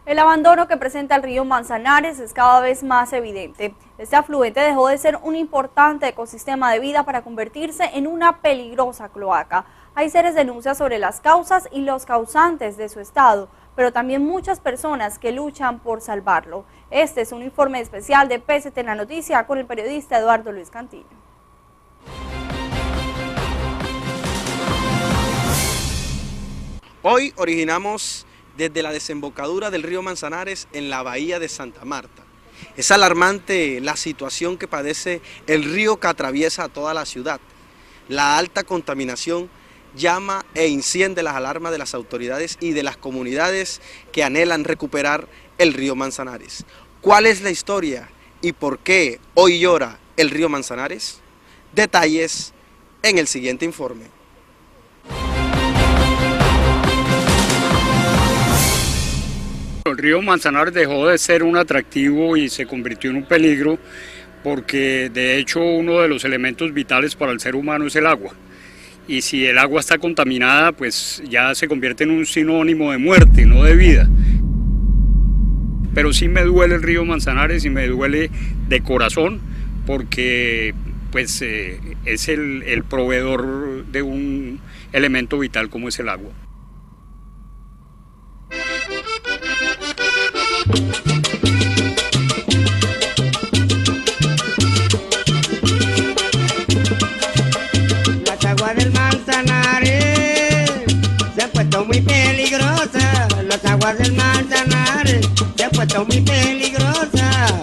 El abandono que presenta el río Manzanares es cada vez más evidente. Este afluente dejó de ser un importante ecosistema de vida para convertirse en una peligrosa cloaca. Hay serias denuncias sobre las causas y los causantes de su estado, pero también muchas personas que luchan por salvarlo. Este es un informe especial de PCT en la Noticia con el periodista Eduardo Luis Cantillo. Hoy originamos desde la desembocadura del río Manzanares en la bahía de Santa Marta. Es alarmante la situación que padece el río que atraviesa toda la ciudad. La alta contaminación llama e enciende las alarmas de las autoridades y de las comunidades que anhelan recuperar el río Manzanares. ¿Cuál es la historia y por qué hoy llora el río Manzanares? Detalles en el siguiente informe. El río Manzanares dejó de ser un atractivo y se convirtió en un peligro porque de hecho uno de los elementos vitales para el ser humano es el agua. Y si el agua está contaminada, pues ya se convierte en un sinónimo de muerte, no de vida. Pero sí me duele el río Manzanares y me duele de corazón porque pues, es el proveedor de un elemento vital como es el agua. Las aguas del Manzanares se han puesto muy peligrosas. Las aguas del Manzanares se han puesto muy peligrosas.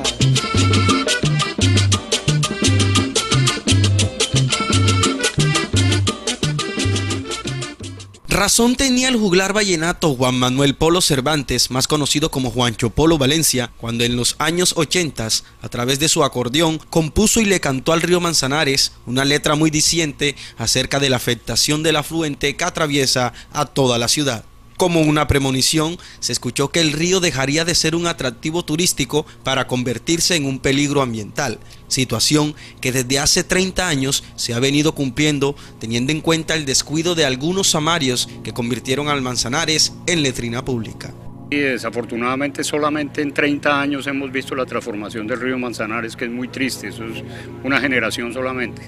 Razón tenía el juglar vallenato Juan Manuel Polo Cervantes, más conocido como Juancho Polo Valencia, cuando en los años 80, a través de su acordeón, compuso y le cantó al río Manzanares una letra muy diciente acerca de la afectación del afluente que atraviesa a toda la ciudad. Como una premonición, se escuchó que el río dejaría de ser un atractivo turístico para convertirse en un peligro ambiental, situación que desde hace 30 años se ha venido cumpliendo teniendo en cuenta el descuido de algunos samarios que convirtieron al Manzanares en letrina pública. Y desafortunadamente solamente en 30 años hemos visto la transformación del río Manzanares, que es muy triste, eso es una generación solamente.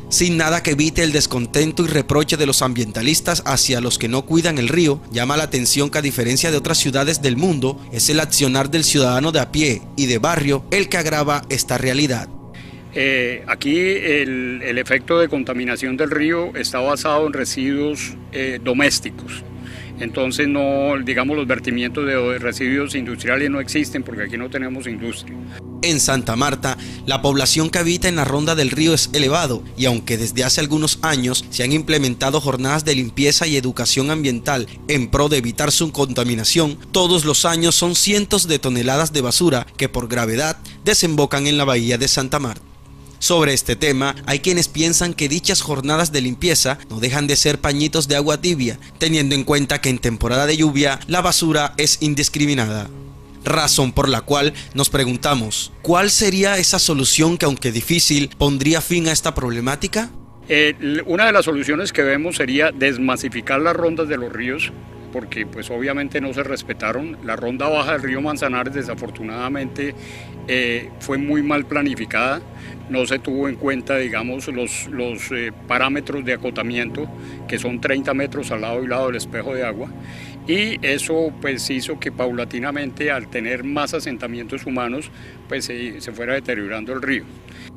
Sin nada que evite el descontento y reproche de los ambientalistas hacia los que no cuidan el río, llama la atención que a diferencia de otras ciudades del mundo, es el accionar del ciudadano de a pie y de barrio el que agrava esta realidad. Aquí el efecto de contaminación del río está basado en residuos domésticos. Entonces no, digamos, los vertimientos de residuos industriales no existen porque aquí no tenemos industria. En Santa Marta, la población que habita en la ronda del río es elevado y aunque desde hace algunos años se han implementado jornadas de limpieza y educación ambiental en pro de evitar su contaminación, todos los años son cientos de toneladas de basura que por gravedad desembocan en la bahía de Santa Marta. Sobre este tema, hay quienes piensan que dichas jornadas de limpieza no dejan de ser pañitos de agua tibia, teniendo en cuenta que en temporada de lluvia la basura es indiscriminada. Razón por la cual nos preguntamos, ¿cuál sería esa solución que, aunque difícil, pondría fin a esta problemática? Una de las soluciones que vemos sería desmasificar las rondas de los ríos, porque pues obviamente no se respetaron. La ronda baja del río Manzanares desafortunadamente fue muy mal planificada, no se tuvo en cuenta, digamos, los parámetros de acotamiento, que son 30 metros al lado y lado del espejo de agua, y eso pues hizo que paulatinamente, al tener más asentamientos humanos, pues se fuera deteriorando el río.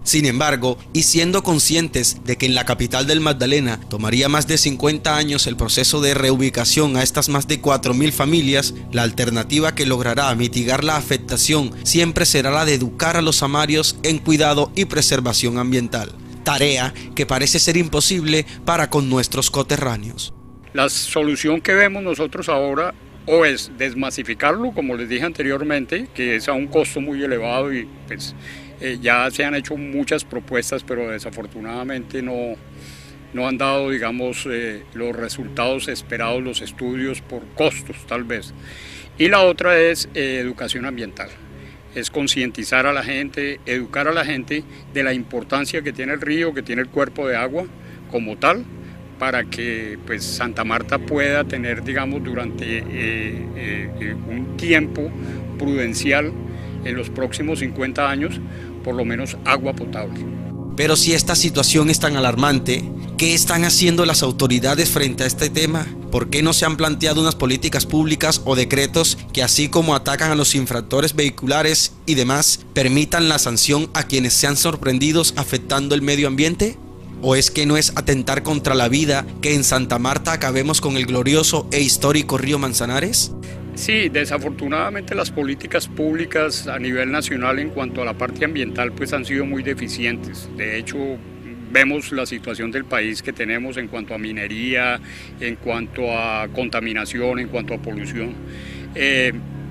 Sin embargo, y siendo conscientes de que en la capital del Magdalena tomaría más de 50 años el proceso de reubicación a estas más de 4.000 familias, la alternativa que logrará mitigar la afectación siempre será la de educar a los samarios en cuidado y preservación ambiental, tarea que parece ser imposible para con nuestros coterráneos. La solución que vemos nosotros ahora o es desmasificarlo, como les dije anteriormente, que es a un costo muy elevado y pues ya se han hecho muchas propuestas, pero desafortunadamente no han dado, digamos, los resultados esperados, los estudios por costos tal vez. Y la otra es educación ambiental, es concientizar a la gente, educar a la gente de la importancia que tiene el río, que tiene el cuerpo de agua como tal, para que pues Santa Marta pueda tener, digamos, durante un tiempo prudencial en los próximos 50 años, por lo menos agua potable. Pero si esta situación es tan alarmante, ¿qué están haciendo las autoridades frente a este tema? ¿Por qué no se han planteado unas políticas públicas o decretos que, así como atacan a los infractores vehiculares y demás, permitan la sanción a quienes sean sorprendidos afectando el medio ambiente? ¿O es que no es atentar contra la vida que en Santa Marta acabemos con el glorioso e histórico río Manzanares? Sí, desafortunadamente las políticas públicas a nivel nacional en cuanto a la parte ambiental pues han sido muy deficientes. De hecho, vemos la situación del país que tenemos en cuanto a minería, en cuanto a contaminación, en cuanto a polución.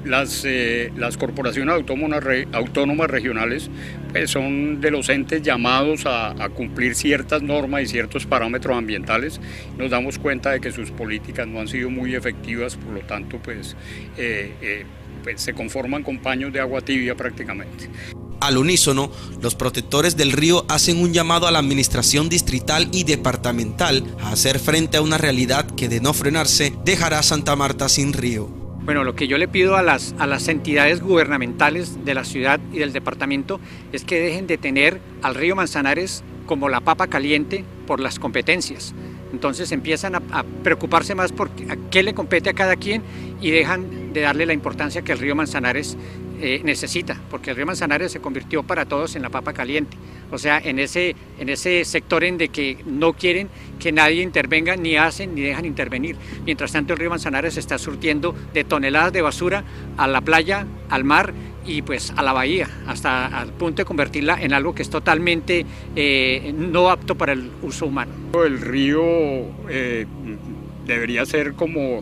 Las corporaciones autónomas regionales pues son de los entes llamados a cumplir ciertas normas y ciertos parámetros ambientales. Nos damos cuenta de que sus políticas no han sido muy efectivas, por lo tanto pues se conforman con paños de agua tibia prácticamente. Al unísono, los protectores del río hacen un llamado a la administración distrital y departamental a hacer frente a una realidad que, de no frenarse, dejará a Santa Marta sin río. Bueno, lo que yo le pido a las entidades gubernamentales de la ciudad y del departamento es que dejen de tener al río Manzanares como la papa caliente por las competencias. Entonces empiezan a preocuparse más por a qué le compete a cada quien y dejan de darle la importancia que el río Manzanares necesita, porque el río Manzanares se convirtió para todos en la papa caliente, o sea, en ese sector en de que no quieren que nadie intervenga, ni hacen ni dejan intervenir. Mientras tanto, el río Manzanares se está surtiendo de toneladas de basura a la playa, al mar y pues a la bahía, hasta al punto de convertirla en algo que es totalmente no apto para el uso humano. El río debería ser como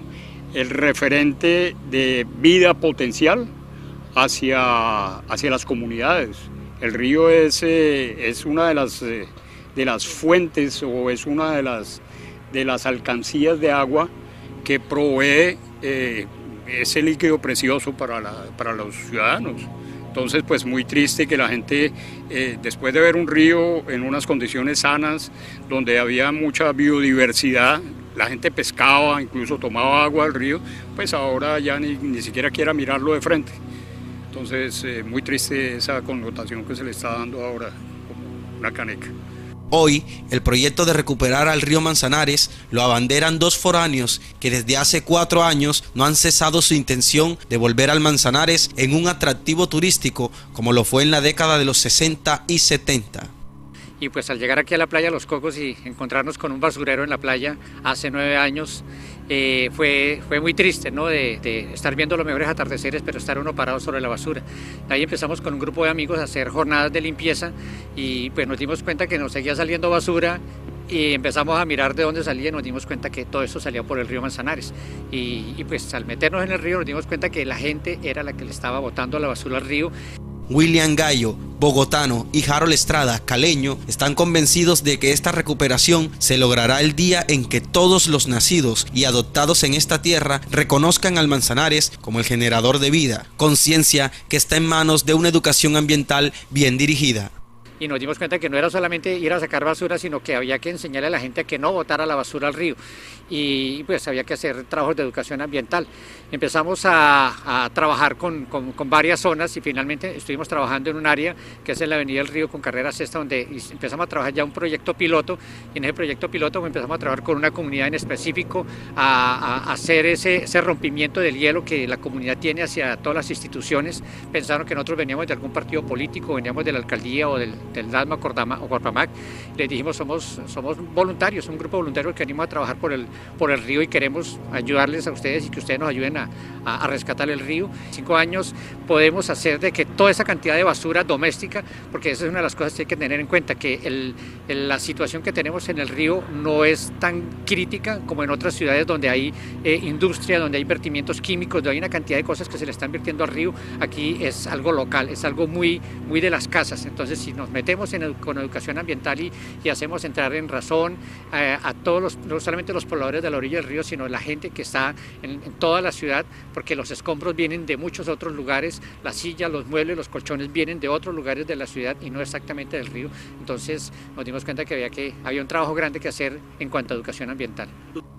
el referente de vida potencial hacia las comunidades. El río es una de las fuentes o es una de las alcancías de agua que provee ese líquido precioso para los ciudadanos. Entonces, pues muy triste que la gente, después de ver un río en unas condiciones sanas, donde había mucha biodiversidad, la gente pescaba, incluso tomaba agua del río, pues ahora ya ni siquiera quiera mirarlo de frente. Entonces, muy triste esa connotación que se le está dando ahora como una caneca. Hoy, el proyecto de recuperar al río Manzanares lo abanderan dos foráneos que desde hace 4 años no han cesado su intención de volver al Manzanares en un atractivo turístico como lo fue en la década de los 60 y 70. Y pues al llegar aquí a la playa Los Cocos y encontrarnos con un basurero en la playa hace 9 años, fue muy triste, ¿no? de estar viendo los mejores atardeceres, pero estar uno parado sobre la basura. Ahí empezamos con un grupo de amigos a hacer jornadas de limpieza y pues nos dimos cuenta que nos seguía saliendo basura y empezamos a mirar de dónde salía y nos dimos cuenta que todo eso salía por el río Manzanares. Y pues al meternos en el río nos dimos cuenta que la gente era la que le estaba botando la basura al río. William Gallo, bogotano, y Harold Estrada, caleño, están convencidos de que esta recuperación se logrará el día en que todos los nacidos y adoptados en esta tierra reconozcan al Manzanares como el generador de vida, conciencia que está en manos de una educación ambiental bien dirigida. Y nos dimos cuenta que no era solamente ir a sacar basura, sino que había que enseñarle a la gente a que no botara la basura al río. Y pues había que hacer trabajos de educación ambiental. Empezamos a trabajar con varias zonas y finalmente estuvimos trabajando en un área que es en la Avenida del Río con Carrera Sexta, donde empezamos a trabajar ya un proyecto piloto. Y en ese proyecto piloto empezamos a trabajar con una comunidad en específico a hacer ese rompimiento del hielo que la comunidad tiene hacia todas las instituciones. Pensaron que nosotros veníamos de algún partido político, veníamos de la alcaldía o del DASMA o Corpamac. Les dijimos, somos voluntarios, un grupo voluntario que venimos a trabajar por el río y queremos ayudarles a ustedes y que ustedes nos ayuden a rescatar el río. 5 años podemos hacer de que toda esa cantidad de basura doméstica, porque esa es una de las cosas que hay que tener en cuenta, que la situación que tenemos en el río no es tan crítica como en otras ciudades donde hay industria, donde hay vertimientos químicos, donde hay una cantidad de cosas que se le están vertiendo al río. Aquí es algo local, es algo muy de las casas. Entonces, si nos metemos con educación ambiental y hacemos entrar en razón a todos no solamente los pobladores de la orilla del río, sino la gente que está en todas las ciudades, ciudad, porque los escombros vienen de muchos otros lugares, las sillas, los muebles, los colchones vienen de otros lugares de la ciudad y no exactamente del río. Entonces nos dimos cuenta que había un trabajo grande que hacer en cuanto a educación ambiental.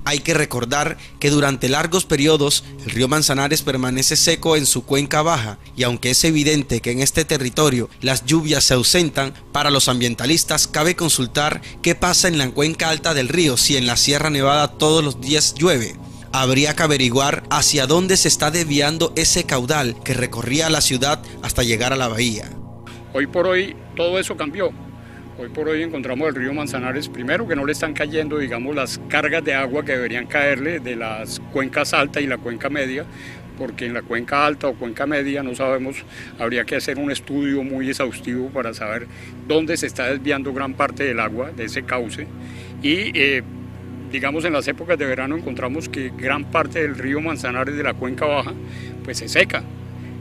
Hay que recordar que durante largos periodos el río Manzanares permanece seco en su cuenca baja, y aunque es evidente que en este territorio las lluvias se ausentan, para los ambientalistas cabe consultar qué pasa en la cuenca alta del río si en la Sierra Nevada todos los días llueve. Habría que averiguar hacia dónde se está desviando ese caudal que recorría la ciudad hasta llegar a la bahía. Hoy por hoy todo eso cambió. Hoy por hoy encontramos el río Manzanares, primero que no le están cayendo, digamos, las cargas de agua que deberían caerle de las cuencas alta y la cuenca media, porque en la cuenca alta o cuenca media no sabemos, habría que hacer un estudio muy exhaustivo para saber dónde se está desviando gran parte del agua de ese cauce. Y digamos, en las épocas de verano encontramos que gran parte del río Manzanares de la cuenca baja pues se seca.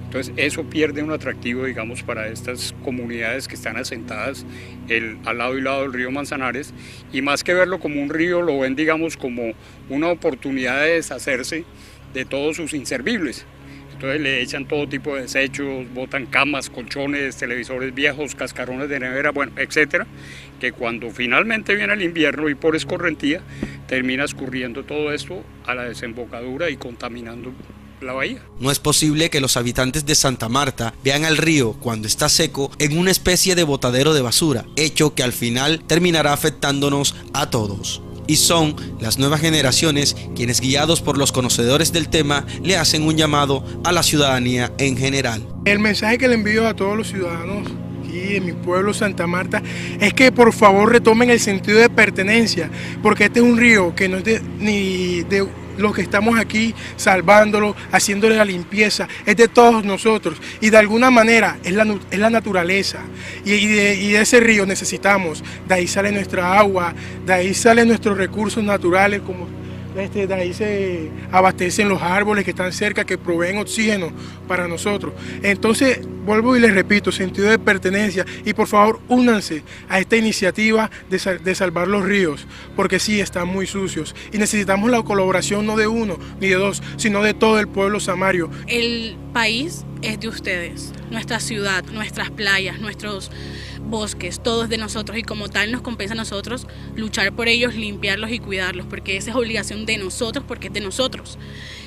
Entonces eso pierde un atractivo, digamos, para estas comunidades que están asentadas al lado y lado del río Manzanares, y más que verlo como un río, lo ven, digamos, como una oportunidad de deshacerse de todos sus inservibles. Entonces le echan todo tipo de desechos, botan camas, colchones, televisores viejos, cascarones de nevera, bueno, etcétera, que cuando finalmente viene el invierno y por escorrentía, termina escurriendo todo esto a la desembocadura y contaminando la bahía. No es posible que los habitantes de Santa Marta vean al río cuando está seco en una especie de botadero de basura, hecho que al final terminará afectándonos a todos. Y son las nuevas generaciones quienes, guiados por los conocedores del tema, le hacen un llamado a la ciudadanía en general. El mensaje que le envío a todos los ciudadanos aquí en mi pueblo Santa Marta es que por favor retomen el sentido de pertenencia, porque este es un río que no es ni de los que estamos aquí salvándolo, haciéndole la limpieza, es de todos nosotros, y de alguna manera es la naturaleza, y de ese río necesitamos, de ahí sale nuestra agua, de ahí salen nuestros recursos naturales, como de ahí se abastecen los árboles que están cerca, que proveen oxígeno para nosotros. Entonces, vuelvo y les repito, sentido de pertenencia, y por favor únanse a esta iniciativa de salvar los ríos, porque sí, están muy sucios, y necesitamos la colaboración no de uno ni de dos, sino de todo el pueblo samario. El país es de ustedes, nuestra ciudad, nuestras playas, nuestros bosques, todo es de nosotros, y como tal nos compensa a nosotros luchar por ellos, limpiarlos y cuidarlos, porque esa es obligación de nosotros, porque es de nosotros.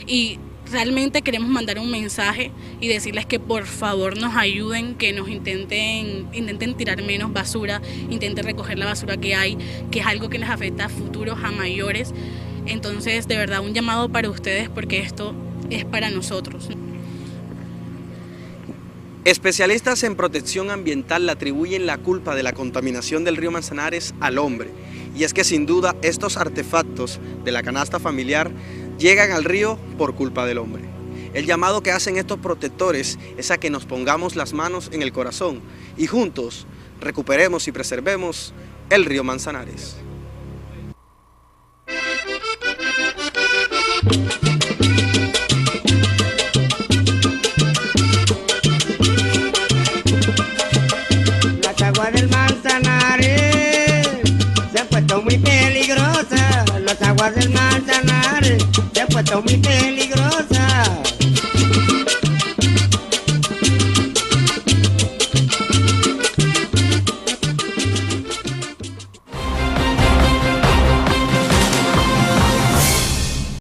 Y realmente queremos mandar un mensaje y decirles que por favor nos ayuden, que nos intenten tirar menos basura, intenten recoger la basura que hay, que es algo que les afecta a futuros, a mayores. Entonces, de verdad, un llamado para ustedes, porque esto es para nosotros. Especialistas en protección ambiental le atribuyen la culpa de la contaminación del río Manzanares al hombre. Y es que sin duda estos artefactos de la canasta familiar llegan al río por culpa del hombre. El llamado que hacen estos protectores es a que nos pongamos las manos en el corazón y juntos recuperemos y preservemos el río Manzanares. Las aguas del Manzanares se han puesto muy peligrosas. Las aguas del Manzanares se han puesto muy peligrosas.